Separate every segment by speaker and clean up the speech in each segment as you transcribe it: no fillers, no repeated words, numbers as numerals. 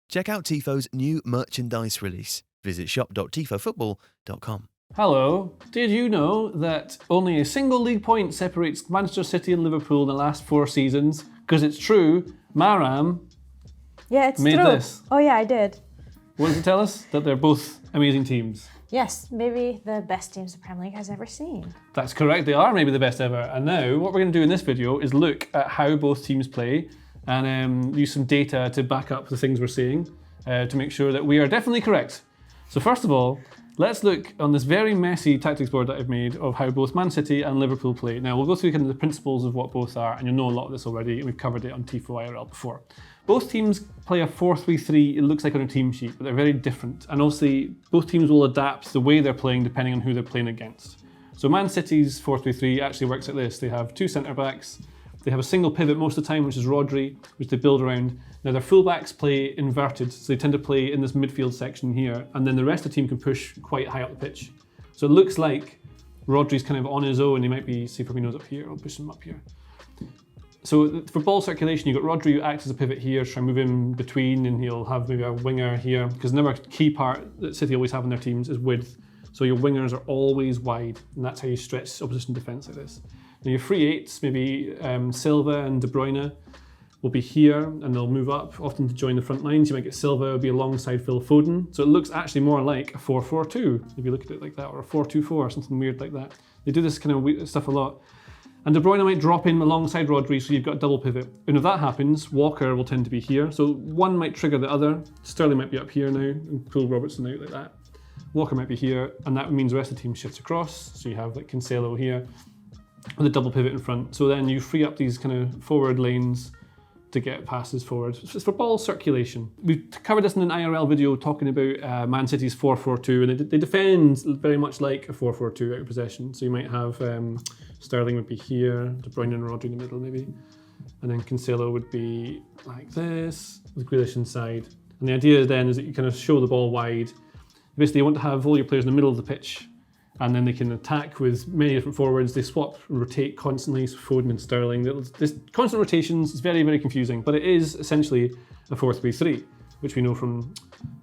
Speaker 1: Check out Tifo's new merchandise release. Visit shop.tifofootball.com.
Speaker 2: Hello. Did you know that only a single league point separates Manchester City and Liverpool in the last 4 seasons? Because it's true, Maram
Speaker 3: it's
Speaker 2: made
Speaker 3: true.
Speaker 2: this.
Speaker 3: Oh yeah, I did.
Speaker 2: What does it tell us? That they're both amazing teams.
Speaker 3: Yes, maybe the best teams the Premier League has ever seen.
Speaker 2: That's correct, they are maybe the best ever. And now, what we're going to do in this video is look at how both teams play and use some data to back up the things we're saying to make sure that we are definitely correct. So first of all, let's look on this very messy tactics board that I've made of how both Man City and Liverpool play. Now, we'll go through kind of the principles of what both are, and you'll know a lot of this already, and we've covered it on Tifo IRL before. Both teams play a 4-3-3, it looks like on a team sheet, but they're very different. And obviously, both teams will adapt the way they're playing depending on who they're playing against. So Man City's 4-3-3 actually works like this. They have 2 centre-backs, they have a single pivot most of the time, which is Rodri, which they build around. Now their fullbacks play inverted, so they tend to play in this midfield section here, and then the rest of the team can push quite high up the pitch. So it looks like Rodri's kind of on his own. He might be, see Firmino's up here, I'll push him up here. So for ball circulation, you've got Rodri who acts as a pivot here, try and move him between, and he'll have maybe a winger here, because another key part that City always have in their teams is width. So your wingers are always wide, and that's how you stretch opposition defence like this. Now your free eights, maybe Silva and De Bruyne, will be here, and they'll move up, often to join the front lines. You might get Silva will be alongside Phil Foden. So it looks actually more like a 4-4-2, if you look at it like that, or a 4-2-4, something weird like that. They do this kind of weird stuff a lot. And De Bruyne might drop in alongside Rodri, so you've got a double pivot. And if that happens, Walker will tend to be here. So one might trigger the other. Sterling might be up here now, and pull Robertson out like that. Walker might be here, and that means the rest of the team shifts across. So you have like Cancelo here, with a double pivot in front. So then you free up these kind of forward lanes to get passes forward. It's for ball circulation. We've covered this in an IRL video talking about Man City's 4-4-2, and they defend very much like a 4-4-2 out of possession. So you might have Sterling would be here, De Bruyne and Rodri in the middle maybe, and then Cancelo would be like this, with Grealish inside. And the idea then is that you kind of show the ball wide. Basically you want to have all your players in the middle of the pitch, and then they can attack with many different forwards. They swap and rotate constantly, so Foden and Sterling. This constant rotations is very, very confusing, but it is essentially a 4-3-3, which we know from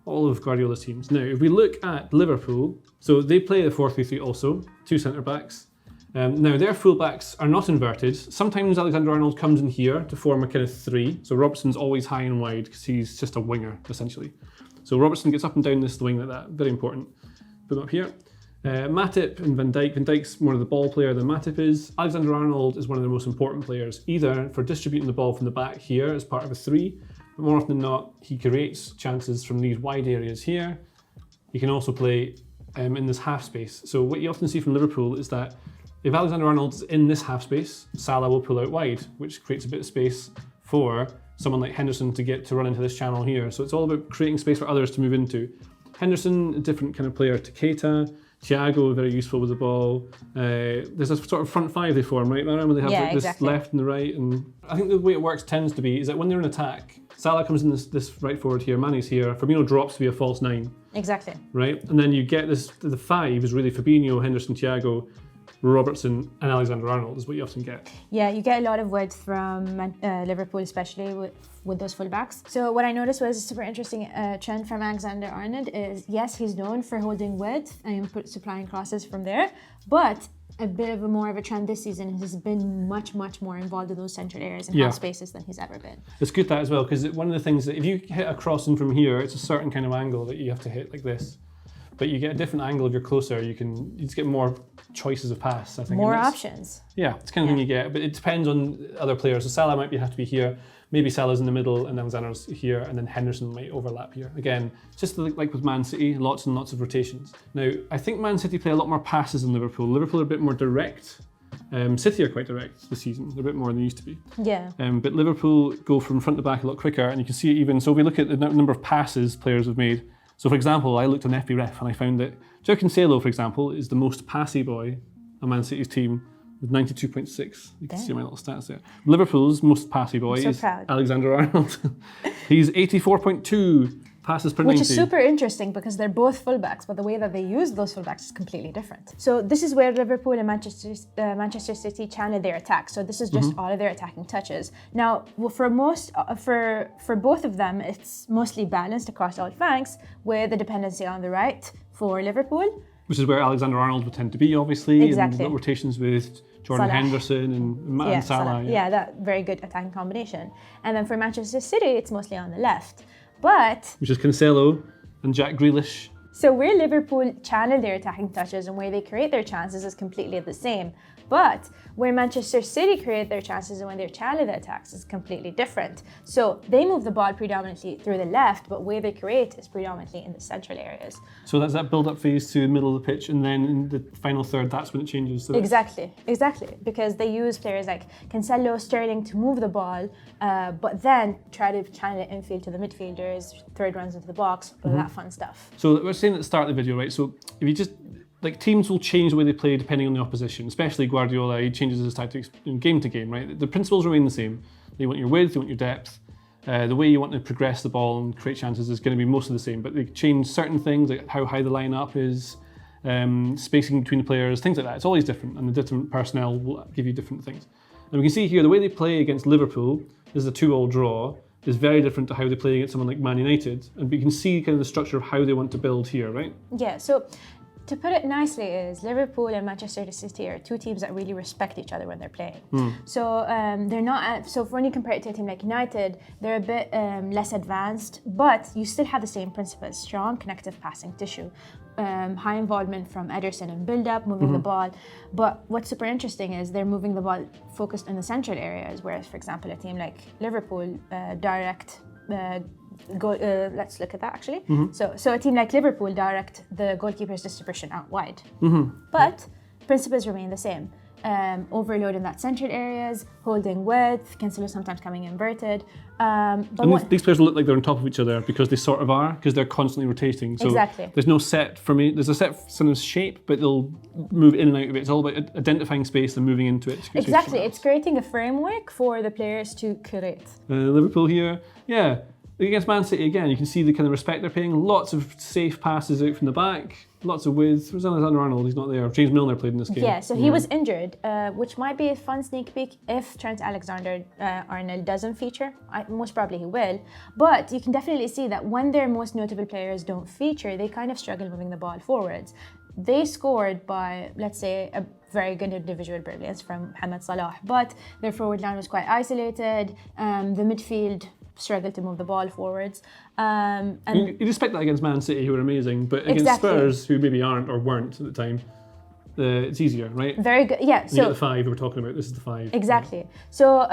Speaker 2: all of Guardiola's teams. Now, if we look at Liverpool, so they play a 4-3-3 also, 2 centre-backs. Now, their full-backs are not inverted. Sometimes Alexander-Arnold comes in here to form a kind of 3, so Robertson's always high and wide because he's just a winger, essentially. So Robertson gets up and down this wing like that, very important. Put him up here. Matip and Van Dijk. Van Dijk's more of the ball player than Matip is. Alexander-Arnold is one of the most important players, either for distributing the ball from the back here as part of a 3, but more often than not, he creates chances from these wide areas here. He can also play in this half space. So what you often see from Liverpool is that if Alexander-Arnold's in this half space, Salah will pull out wide, which creates a bit of space for someone like Henderson to run into this channel here. So it's all about creating space for others to move into. Henderson, a different kind of player to Keita. Thiago, very useful with the ball. There's a sort of front 5 they form, right, Maram? Where they have this left and the right. And I think the way it works tends to be is that when they're in attack, Salah comes in this right forward here, Mane's here, Firmino drops to be a false 9.
Speaker 3: Exactly. Right?
Speaker 2: And then you get this, the 5 is really Fabinho, Henderson, Thiago, Robertson and Alexander-Arnold is what you often get.
Speaker 3: Yeah, you get a lot of width from Liverpool, especially with those fullbacks. So what I noticed was a super interesting trend from Alexander-Arnold is, yes, he's known for holding width and supplying crosses from there, but a bit of more of a trend this season has been much more involved in those central areas and half spaces than he's ever been. It's
Speaker 2: good that as well, because one of the things that if you hit a crossing from here, it's a certain kind of angle that you have to hit like this. But you get a different angle if you're closer. You just get more choices of pass, I think.
Speaker 3: More options.
Speaker 2: Yeah, it's kind of thing you get, but it depends on other players. So Salah might have to be here. Maybe Salah's in the middle and Alexander's here, and then Henderson might overlap here. Again, just like with Man City, lots and lots of rotations. Now, I think Man City play a lot more passes than Liverpool. Liverpool are a bit more direct. City are quite direct this season. They're a bit more than they used to be.
Speaker 3: Yeah.
Speaker 2: But Liverpool go from front to back a lot quicker, and you can see it even. So if we look at the number of passes players have made. So for example, I looked on FBref and I found that Jurgen, for example, is the most passy boy on Man City's team with 92.6. You can see my little stats there. Liverpool's most passy boy is Alexander-Arnold. He's 84.2 passes per
Speaker 3: Which
Speaker 2: 90.
Speaker 3: is super interesting because they're both fullbacks, but the way that they use those fullbacks is completely different. So this is where Liverpool and Manchester City channel their attack. So this is just all of their attacking touches. Now, for both of them, it's mostly balanced across all flanks, with the dependency on the right for Liverpool.
Speaker 2: Which is where Alexander-Arnold would tend to be, obviously.
Speaker 3: Exactly.
Speaker 2: And rotations with Jordan
Speaker 3: Salah.
Speaker 2: Henderson and Salah.
Speaker 3: Yeah, that very good attacking combination. And then for Manchester City, it's mostly on the left. But
Speaker 2: Which is Cancelo and Jack Grealish.
Speaker 3: so where Liverpool channel their attacking touches and where they create their chances is completely the same. But where Manchester City create their chances and when they channel the attacks is completely different. So they move the ball predominantly through the left, but where they create is predominantly in the central areas.
Speaker 2: So that's that build-up phase to the middle of the pitch, and then in the final third, that's when it changes. So
Speaker 3: Exactly. Because they use players like Cancelo, Sterling to move the ball, but then try to channel it infield to the midfielders, third runs into the box, all that fun stuff.
Speaker 2: So we're saying at the start of the video, right? So if you just teams will change the way they play depending on the opposition. Especially Guardiola, he changes his tactics game to game, right? The principles remain the same. You want your width, you want your depth. The way you want to progress the ball and create chances is going to be most of the same, but they change certain things, like how high the line-up is, spacing between the players, things like that. It's always different, and the different personnel will give you different things. And we can see here, the way they play against Liverpool, this is a 2-2 draw, is very different to how they play against someone like Man United. And we can see kind of the structure of how they want to build here, right?
Speaker 3: Yeah, so to put it nicely is Liverpool and Manchester City are two teams that really respect each other when they're playing. So they're not, so when you compare it to a team like United, they're a bit less advanced, but you still have the same principles: strong connective passing tissue, high involvement from Ederson in build-up, moving the ball. But what's super interesting is they're moving the ball focused in the central areas, whereas, for example, a team like Liverpool, direct let's look at that actually. So a team like Liverpool direct the goalkeeper's distribution out wide. But principles remain the same. Overload in that central areas, holding width, Cancelo sometimes coming inverted.
Speaker 2: These players look like they're on top of each other because they sort of are, because they're constantly rotating. So
Speaker 3: Exactly.
Speaker 2: there's no set for me. There's a set sort of shape, but they'll move in and out of it. It's all about identifying space and moving into it.
Speaker 3: Exactly, it's creating a framework for the players to create.
Speaker 2: Liverpool here, yeah. Against Man City again, you can see the kind of respect they're paying. Lots of safe passes out from the back, lots of width. Where's Alexander-Arnold? He's not there. James Milner played in this game.
Speaker 3: Yeah, so he was injured, which might be a fun sneak peek if Trent Alexander-Arnold doesn't feature. Most probably he will. But you can definitely see that when their most notable players don't feature, they kind of struggle moving the ball forwards. They scored by, let's say, a very good individual brilliance from Mohamed Salah, but their forward line was quite isolated. The midfield struggled to move the ball forwards. And
Speaker 2: you'd expect that against Man City, who are amazing, but against
Speaker 3: Exactly.
Speaker 2: Spurs, who maybe aren't or weren't at the time, it's easier, right?
Speaker 3: very good, yeah.
Speaker 2: You
Speaker 3: So
Speaker 2: get the 5 we're talking about. This is the 5.
Speaker 3: exactly. So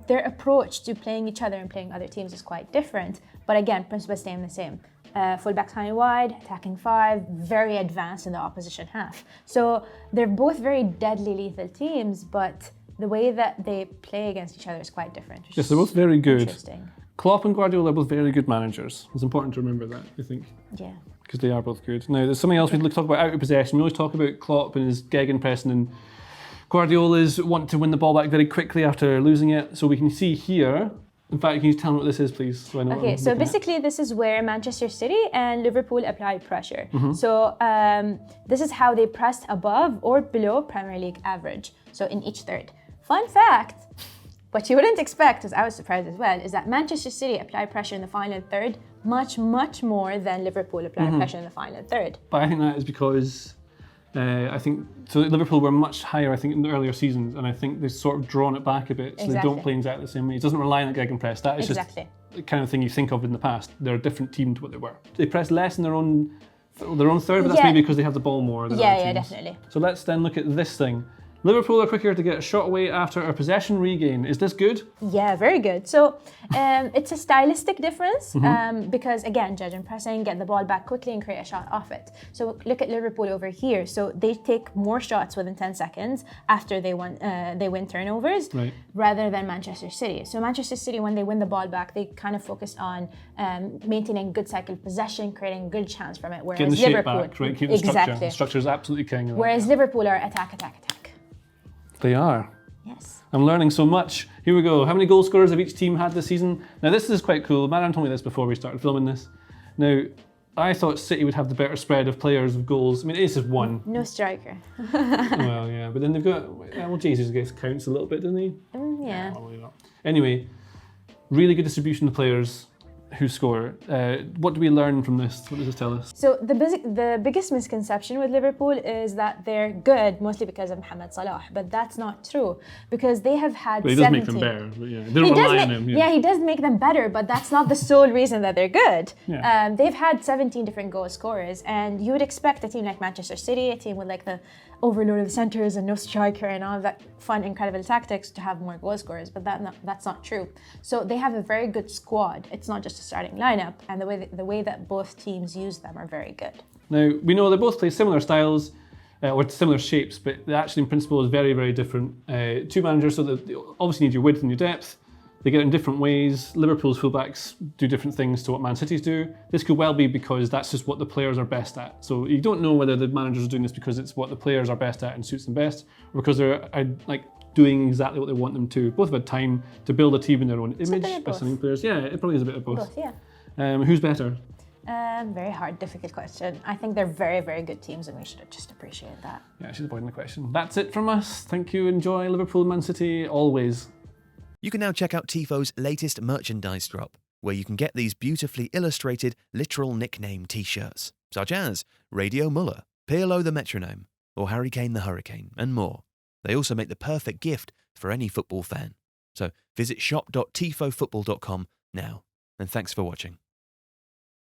Speaker 3: their approach to playing each other and playing other teams is quite different. But again, principles stay the same. Fullbacks high and wide, attacking 5, very advanced in the opposition half. So they're both very deadly lethal teams, but the way that they play against each other is quite different.
Speaker 2: Yes, they're both very good.
Speaker 3: Interesting.
Speaker 2: Klopp and Guardiola are both very good managers. It's important to remember that, I think,
Speaker 3: Yeah.
Speaker 2: because they are both good. Now, there's something else we'd talk about out of possession. We always talk about Klopp and his gegenpressing, and Guardiola's want to win the ball back very quickly after losing it. So we can see here. In fact, can you tell me what this is, please? So I know what
Speaker 3: Okay,
Speaker 2: I'm
Speaker 3: so
Speaker 2: looking at.
Speaker 3: basically this is where Manchester City and Liverpool apply pressure. So this is how they pressed above or below Premier League average, so in each third. Fun fact, what you wouldn't expect, as I was surprised as well, is that Manchester City apply pressure in the final third much more than Liverpool apply pressure in the final third.
Speaker 2: But I think that is because I think so. Liverpool were much higher, I think, in the earlier seasons, and I think they've sort of drawn it back a bit, so they don't
Speaker 3: Exactly.
Speaker 2: play exactly the same way. It doesn't rely on that gegenpress. That is
Speaker 3: Exactly.
Speaker 2: just the kind of thing you think of in the past. They're a different team to what they were. They press less in their own third, but that's
Speaker 3: Yeah.
Speaker 2: maybe because they have the ball more than other
Speaker 3: Yeah,
Speaker 2: teams.
Speaker 3: definitely.
Speaker 2: So let's then look at this thing. Liverpool are quicker to get a shot away after a possession regain. Is this good?
Speaker 3: Yeah, very good. So it's a stylistic difference because, again, judge and pressing, get the ball back quickly and create a shot off it. So look at Liverpool over here. So they take more shots within 10 seconds after they win turnovers,
Speaker 2: Right.
Speaker 3: rather than Manchester City. So Manchester City, when they win the ball back, they kind of focus on maintaining good cycle of possession, creating good chance from it. Whereas
Speaker 2: Getting the shape
Speaker 3: Liverpool,
Speaker 2: back, right? Keep the structure.
Speaker 3: exactly.
Speaker 2: The structure is absolutely king. of that.
Speaker 3: Whereas Liverpool are attack.
Speaker 2: They are.
Speaker 3: Yes.
Speaker 2: I'm learning so much. Here we go. How many goal scorers have each team had this season? Now this is quite cool. Maram told me this before we started filming this. Now, I thought City would have the better spread of players of goals. I mean, it's just one.
Speaker 3: No striker.
Speaker 2: Well, yeah, but then they've got, well, Jesus, I guess, counts a little bit, doesn't he?
Speaker 3: Yeah.
Speaker 2: Probably not. Anyway, really good distribution of players who score. What do we learn from this? What does this tell us?
Speaker 3: So the biggest misconception with Liverpool is that they're good mostly because of Mohamed Salah, but that's not true because they have had
Speaker 2: But he does
Speaker 3: 17.
Speaker 2: make them better. But yeah, they don't rely on him.
Speaker 3: Yeah, he does make them better, but that's not the sole reason that they're good.
Speaker 2: Yeah.
Speaker 3: They've had 17 different goal scorers, and you would expect a team like Manchester City, a team with like the overload of centres and no striker and all that fun, incredible tactics to have more goal scorers, but that's not true. So they have a very good squad. It's not just a starting lineup, and the way that both teams use them are very good.
Speaker 2: Now, we know they both play similar styles, or similar shapes, but the action in principle is very, very different. Two managers, so they obviously need your width and your depth. They get it in different ways. Liverpool's fullbacks do different things to what Man City's do. This could well be because that's just what the players are best at. So you don't know whether the managers are doing this because it's what the players are best at and suits them best, or because they're like doing exactly what they want them to. Both have had time to build a team in their own image by signing players. Yeah, it probably is a bit of both.
Speaker 3: Both, yeah.
Speaker 2: Who's better?
Speaker 3: Very hard, difficult question. I think they're very, very good teams, and we should just appreciate that.
Speaker 2: Yeah, she's avoiding the question. That's it from us. Thank you. Enjoy Liverpool, Man City, always.
Speaker 1: You can now check out Tifo's latest merchandise drop, where you can get these beautifully illustrated literal nickname t-shirts, such as Radio Muller, Pirlo the Metronome, or Harry Kane the Hurricane, and more. They also make the perfect gift for any football fan. So visit shop.tifofootball.com now, and thanks for watching.